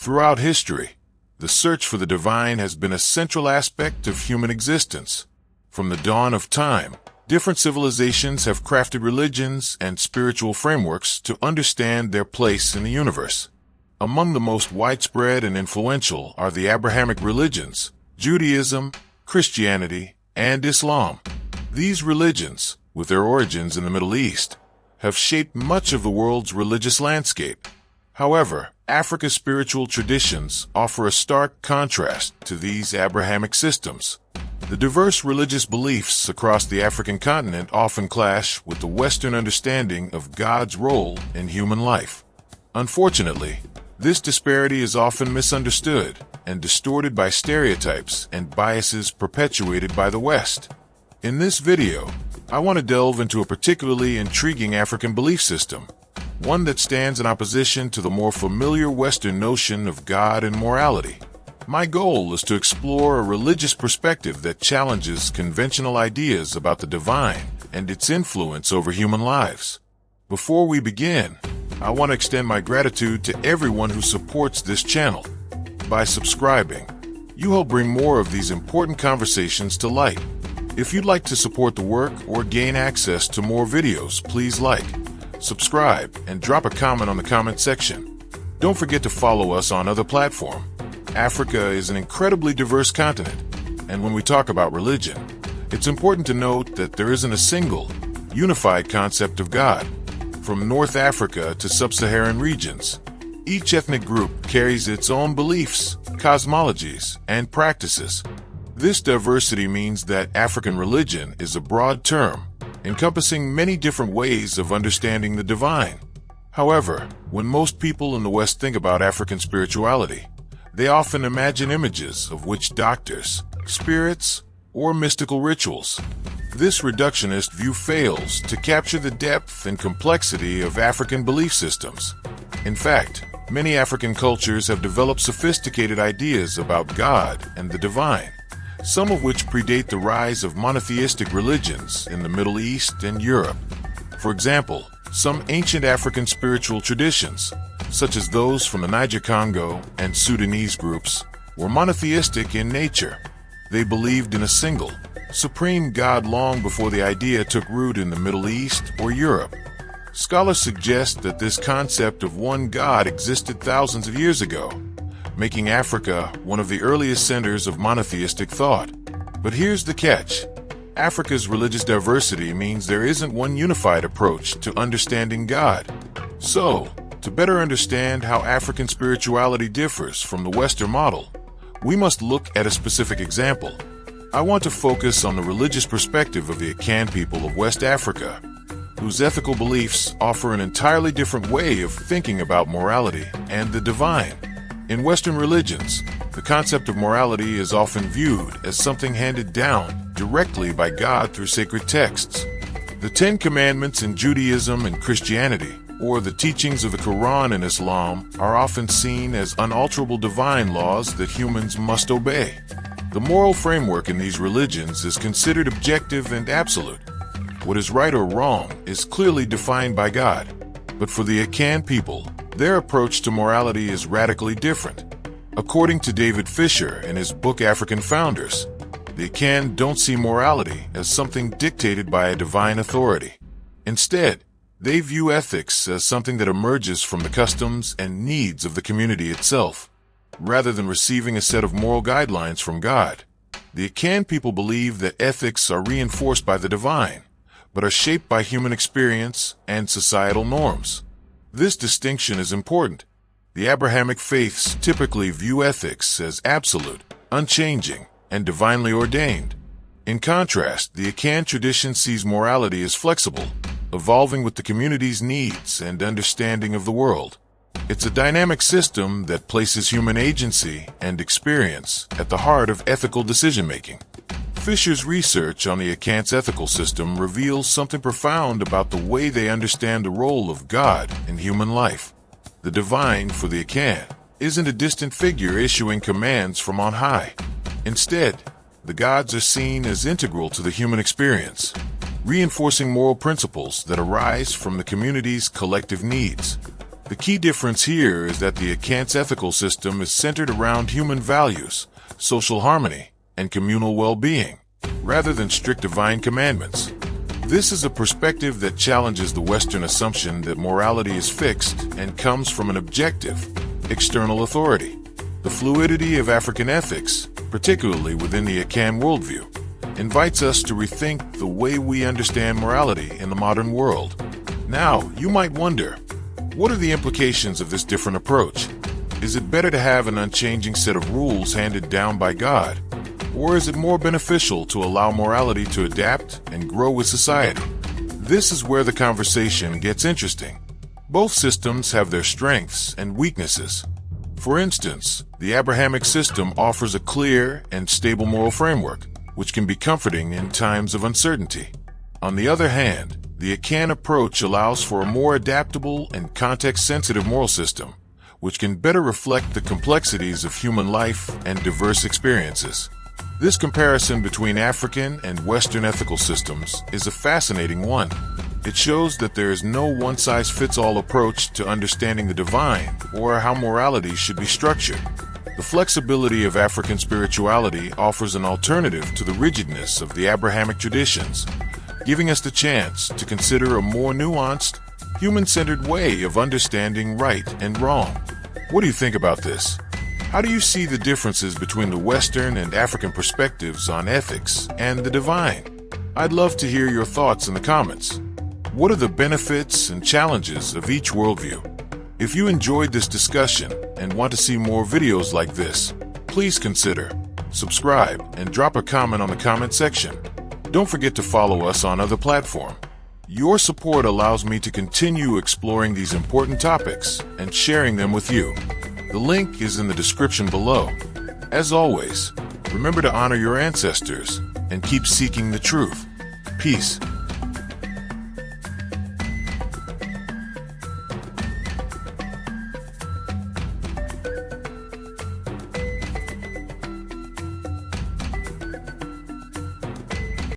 Throughout history, the search for the divine has been a central aspect of human existence. From the dawn of time, different civilizations have crafted religions and spiritual frameworks to understand their place in the universe. Among the most widespread and influential are the Abrahamic religions, Judaism, Christianity, and Islam. These religions, with their origins in the Middle East, have shaped much of the world's religious landscape. However, Africa's spiritual traditions offer a stark contrast to these Abrahamic systems. The diverse religious beliefs across the African continent often clash with the Western understanding of God's role in human life. Unfortunately, this disparity is often misunderstood and distorted by stereotypes and biases perpetuated by the West. In this video, I want to delve into a particularly intriguing African belief system, one that stands in opposition to the more familiar Western notion of God and morality. My goal is to explore a religious perspective that challenges conventional ideas about the divine and its influence over human lives. Before we begin, I want to extend my gratitude to everyone who supports this channel. By subscribing, you help bring more of these important conversations to light. If you'd like to support the work or gain access to more videos, please like, subscribe, and drop a comment on the comment section. Don't forget to follow us on other platforms. Africa is an incredibly diverse continent, and when we talk about religion, it's important to note that there isn't a single, unified concept of God. From North Africa to sub-Saharan regions, each ethnic group carries its own beliefs, cosmologies, and practices. This diversity means that African religion is a broad term, encompassing many different ways of understanding the divine. However, when most people in the West think about African spirituality, they often imagine images of witch doctors, spirits, or mystical rituals. This reductionist view fails to capture the depth and complexity of African belief systems. In fact, many African cultures have developed sophisticated ideas about God and the divine, some of which predate the rise of monotheistic religions in the Middle East and Europe. For example, some ancient African spiritual traditions, such as those from the Niger-Congo and Sudanese groups, were monotheistic in nature. They believed in a single, supreme God long before the idea took root in the Middle East or Europe. Scholars suggest that this concept of one God existed thousands of years ago, making Africa one of the earliest centers of monotheistic thought. But here's the catch. Africa's religious diversity means there isn't one unified approach to understanding God. So, to better understand how African spirituality differs from the Western model, we must look at a specific example. I want to focus on the religious perspective of the Akan people of West Africa, whose ethical beliefs offer an entirely different way of thinking about morality and the divine. In Western religions, the concept of morality is often viewed as something handed down directly by God through sacred texts. The Ten Commandments in Judaism and Christianity, or the teachings of the Quran in Islam, are often seen as unalterable divine laws that humans must obey. The moral framework in these religions is considered objective and absolute. What is right or wrong is clearly defined by God. But for the Akan people, their approach to morality is radically different. According to David Fisher in his book African Founders, the Akan don't see morality as something dictated by a divine authority. Instead, they view ethics as something that emerges from the customs and needs of the community itself, rather than receiving a set of moral guidelines from God. The Akan people believe that ethics are reinforced by the divine, but are shaped by human experience and societal norms. This distinction is important. The Abrahamic faiths typically view ethics as absolute, unchanging, and divinely ordained. In contrast, the Akan tradition sees morality as flexible, evolving with the community's needs and understanding of the world. It's a dynamic system that places human agency and experience at the heart of ethical decision-making. Fisher's research on the Akan's ethical system reveals something profound about the way they understand the role of God in human life. The divine, for the Akan, isn't a distant figure issuing commands from on high. Instead, the gods are seen as integral to the human experience, reinforcing moral principles that arise from the community's collective needs. The key difference here is that the Akan's ethical system is centered around human values, social harmony, and communal well-being, rather than strict divine commandments. This is a perspective that challenges the Western assumption that morality is fixed and comes from an objective, external authority. The fluidity of African ethics, particularly within the Akan worldview, invites us to rethink the way we understand morality in the modern world. Now, you might wonder, what are the implications of this different approach? Is it better to have an unchanging set of rules handed down by God? Or is it more beneficial to allow morality to adapt and grow with society? This is where the conversation gets interesting. Both systems have their strengths and weaknesses. For instance, the Abrahamic system offers a clear and stable moral framework, which can be comforting in times of uncertainty. On the other hand, the Akan approach allows for a more adaptable and context-sensitive moral system, which can better reflect the complexities of human life and diverse experiences. This comparison between African and Western ethical systems is a fascinating one. It shows that there is no one-size-fits-all approach to understanding the divine or how morality should be structured. The flexibility of African spirituality offers an alternative to the rigidness of the Abrahamic traditions, giving us the chance to consider a more nuanced, human-centered way of understanding right and wrong. What do you think about this? How do you see the differences between the Western and African perspectives on ethics and the divine? I'd love to hear your thoughts in the comments. What are the benefits and challenges of each worldview? If you enjoyed this discussion and want to see more videos like this, please consider subscribe and drop a comment on the comment section. Don't forget to follow us on other platforms. Your support allows me to continue exploring these important topics and sharing them with you. The link is in the description below. As always, remember to honor your ancestors and keep seeking the truth. Peace.